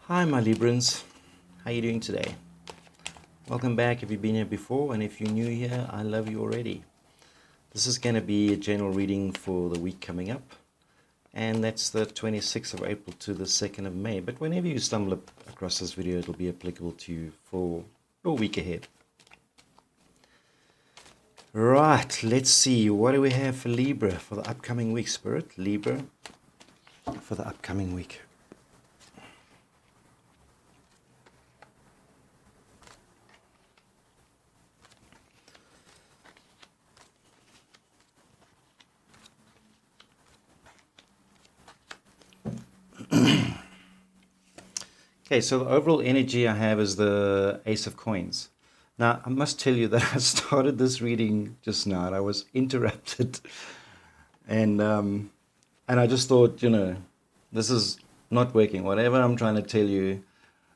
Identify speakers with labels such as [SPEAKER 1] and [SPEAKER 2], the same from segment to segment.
[SPEAKER 1] Hi my Librans, how you doing today? Welcome back if you've been here before, and if you're new here, I love you already. This is going to be a general reading for the week coming up, and that's the 26th of April to the 2nd of May. But whenever you stumble across this video, it'll be applicable to you for your week ahead. Right, let's see, what do we have for Libra for the upcoming week, Spirit? Libra for the upcoming week. Okay, so the overall energy I have is the Ace of Coins. Now, I must tell you that I started this reading just now, and I was interrupted, and I just thought, this is not working. Whatever I'm trying to tell you,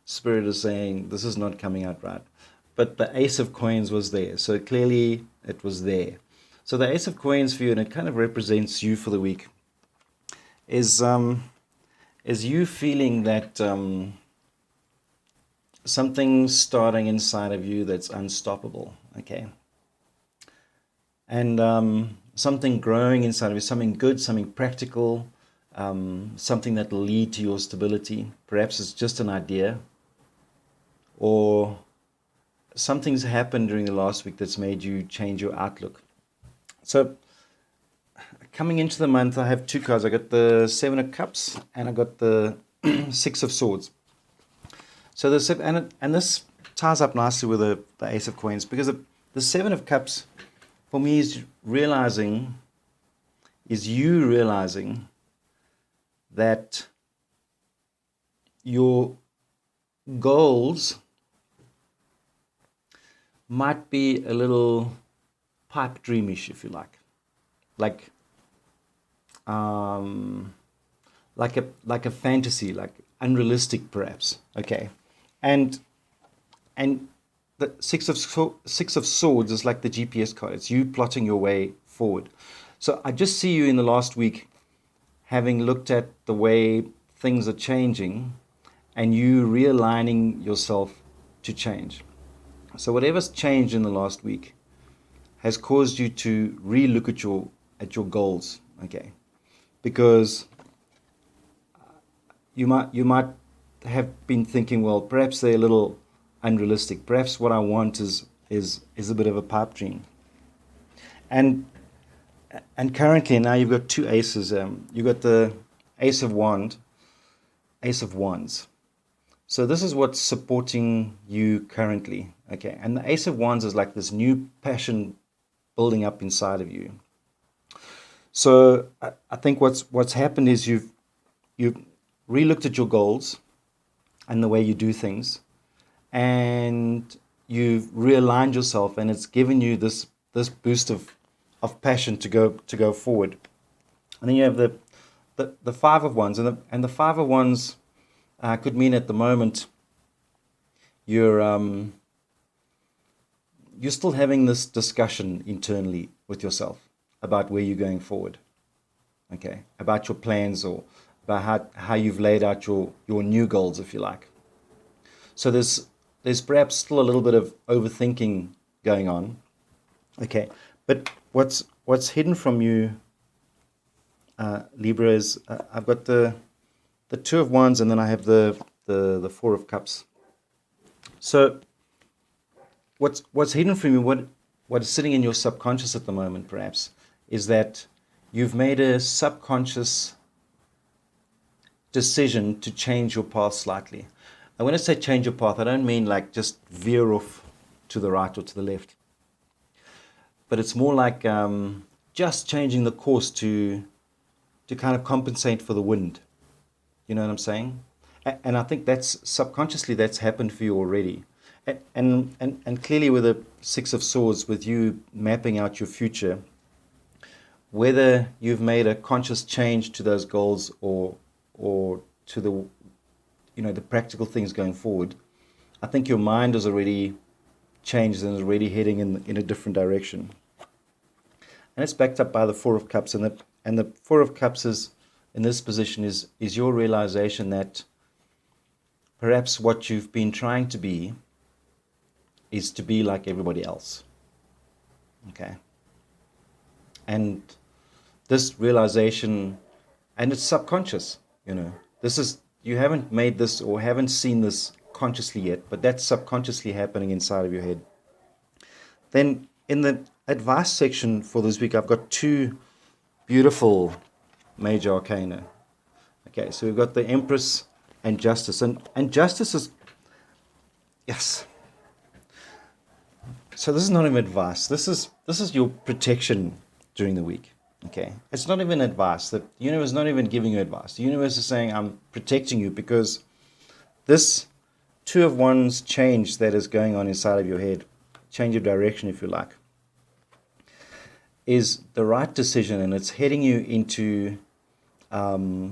[SPEAKER 1] Spirit is saying this is not coming out right. But the Ace of Coins was there, so clearly it was there. So the Ace of Coins for you, and it kind of represents you for the week, is you feeling that something's starting inside of you that's unstoppable, okay? And something growing inside of you, something good, something practical, something that will lead to your stability. Perhaps it's just an idea, or something's happened during the last week that's made you change your outlook. So coming into the month, I have two cards. I got the Seven of Cups and I got the Six of Swords. So this ties up nicely with the Ace of Coins, because the Seven of Cups for me is you realizing that your goals might be a little pipe dreamish, if you like a fantasy, like unrealistic perhaps, okay? And the Six of Swords is like the GPS card. It's you plotting your way forward. So I just see you in the last week having looked at the way things are changing and you realigning yourself to change. So whatever's changed in the last week has caused you to re-look at your goals, okay? Because you might have been thinking, well, perhaps they're a little unrealistic. Perhaps what I want is a bit of a pipe dream. And currently now you've got two aces. You've got the Ace of Wands. So this is what's supporting you currently, okay? And the Ace of Wands is like this new passion building up inside of you. So I think what's happened is you've re-looked at your goals and the way you do things, and you've realigned yourself, and it's given you this boost of passion to go forward. And then you have the Five of Wands, and the Five of Wands could mean at the moment you're still having this discussion internally with yourself about where you're going forward, okay? About your plans, or about how you've laid out your new goals, if you like. So there's perhaps still a little bit of overthinking going on, okay? But what's hidden from you, Libra, is I've got the Two of Wands, and then I have the Four of Cups. So what's hidden from you, what is sitting in your subconscious at the moment, perhaps, is that you've made a subconscious decision to change your path slightly. And when I say change your path, I don't mean like just veer off to the right or to the left, but it's more like just changing the course to kind of compensate for the wind. You know what I'm saying? And I think that's subconsciously that's happened for you already. And clearly with the Six of Swords, with you mapping out your future, whether you've made a conscious change to those goals or to the practical things going forward, I think your mind has already changed and is already heading in a different direction. And it's backed up by the Four of Cups, and the Four of Cups is in this position is your realization that perhaps what you've been trying to be is to be like everybody else. Okay. And this realization, and it's subconscious, this is, you haven't made this or haven't seen this consciously yet, but that's subconsciously happening inside of your head. Then in the advice section for this week, I've got two beautiful major arcana. Okay, so we've got the Empress and Justice. And Justice is, yes. So this is not even advice. This is your protection during the week. Okay, it's not even advice. The universe is not even giving you advice. The universe is saying, I'm protecting you because this Two of Wands change that is going on inside of your head, change of direction if you like, is the right decision, and it's heading you into a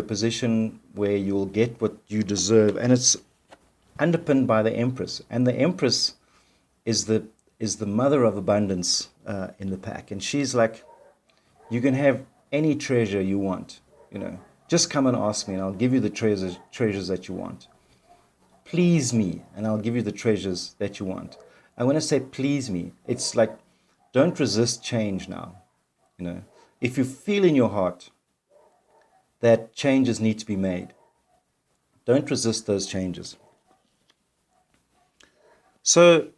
[SPEAKER 1] position where you'll get what you deserve, and it's underpinned by the Empress. And the Empress is the mother of abundance in the pack, and she's like, you can have any treasure you want, just come and ask me and I'll give you the treasures that you want. Please me and I'll give you the treasures that you want. And when I say please me, it's like, don't resist change now. If you feel in your heart that changes need to be made, don't resist those changes. So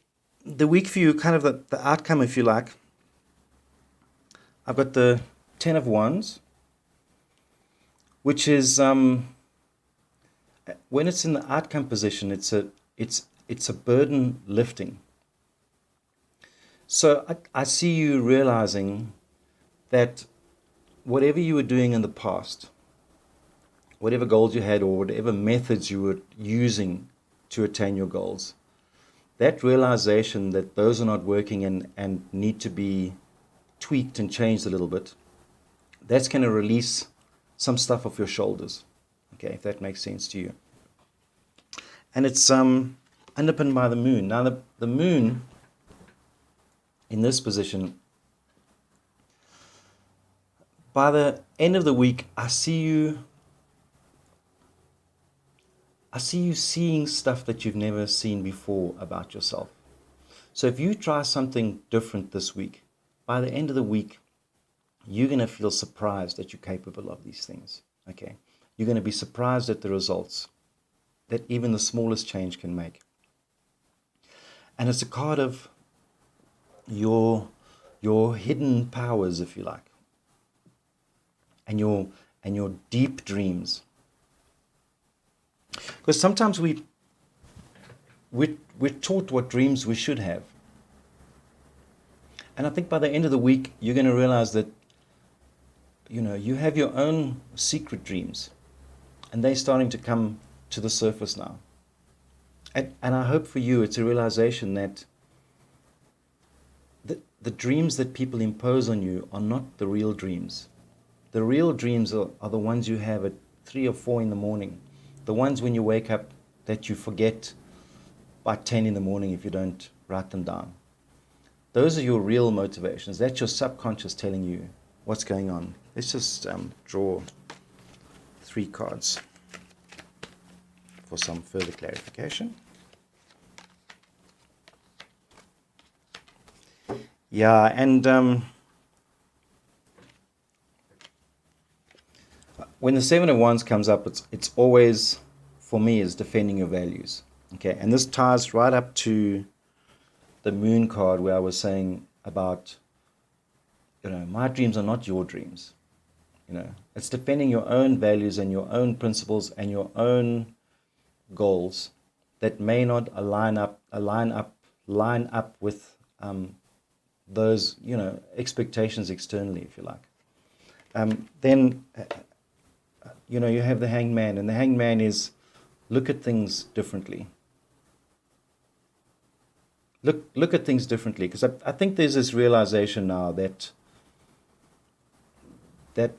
[SPEAKER 1] the week for you, kind of the outcome, if you like, I've got the Ten of Wands, which is, when it's in the outcome position, it's a burden lifting. So I see you realizing that whatever you were doing in the past, whatever goals you had or whatever methods you were using to attain your goals, that realization that those are not working and need to be tweaked and changed a little bit, that's going to release some stuff off your shoulders, okay, if that makes sense to you. And it's underpinned by the moon. Now the moon in this position, by the end of the week, I see you seeing stuff that you've never seen before about yourself. So if you try something different this week, by the end of the week, you're going to feel surprised that you're capable of these things. Okay, you're going to be surprised at the results that even the smallest change can make. And it's a card of your hidden powers, if you like, and your deep dreams. Because sometimes we're taught what dreams we should have. And I think by the end of the week, you're going to realize that, you have your own secret dreams, and they're starting to come to the surface now. And I hope for you, it's a realization that the dreams that people impose on you are not the real dreams. The real dreams are the ones you have at 3 or 4 in the morning. The ones when you wake up that you forget by 10 in the morning if you don't write them down. Those are your real motivations. That's your subconscious telling you what's going on. Let's just draw 3 cards for some further clarification. Yeah, and when the Seven of Wands comes up, it's always, for me, is defending your values. Okay, and this ties right up to the Moon card where I was saying about, my dreams are not your dreams. It's defending your own values and your own principles and your own goals that may not line up with those expectations externally, if you like. Then you have the Hanged Man, and the Hanged Man is look at things differently. Look at things differently, because I think there's this realization now that the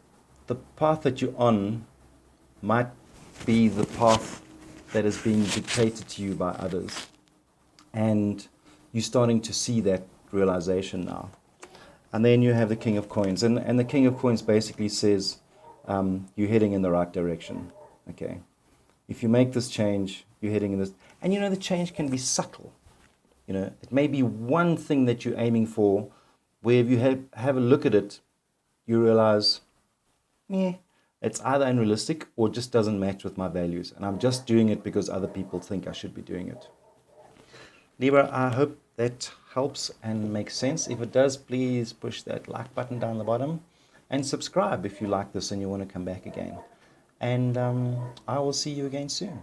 [SPEAKER 1] path that you're on might be the path that is being dictated to you by others. And you're starting to see that realization now. And then you have the King of Coins. And the King of Coins basically says you're heading in the right direction. Okay. If you make this change, you're heading in this. And the change can be subtle. It may be one thing that you're aiming for, where if you have a look at it, you realize, yeah, it's either unrealistic or just doesn't match with my values. And I'm just doing it because other people think I should be doing it. Libra, I hope that helps and makes sense. If it does, please push that like button down the bottom and subscribe if you like this and you want to come back again. And I will see you again soon.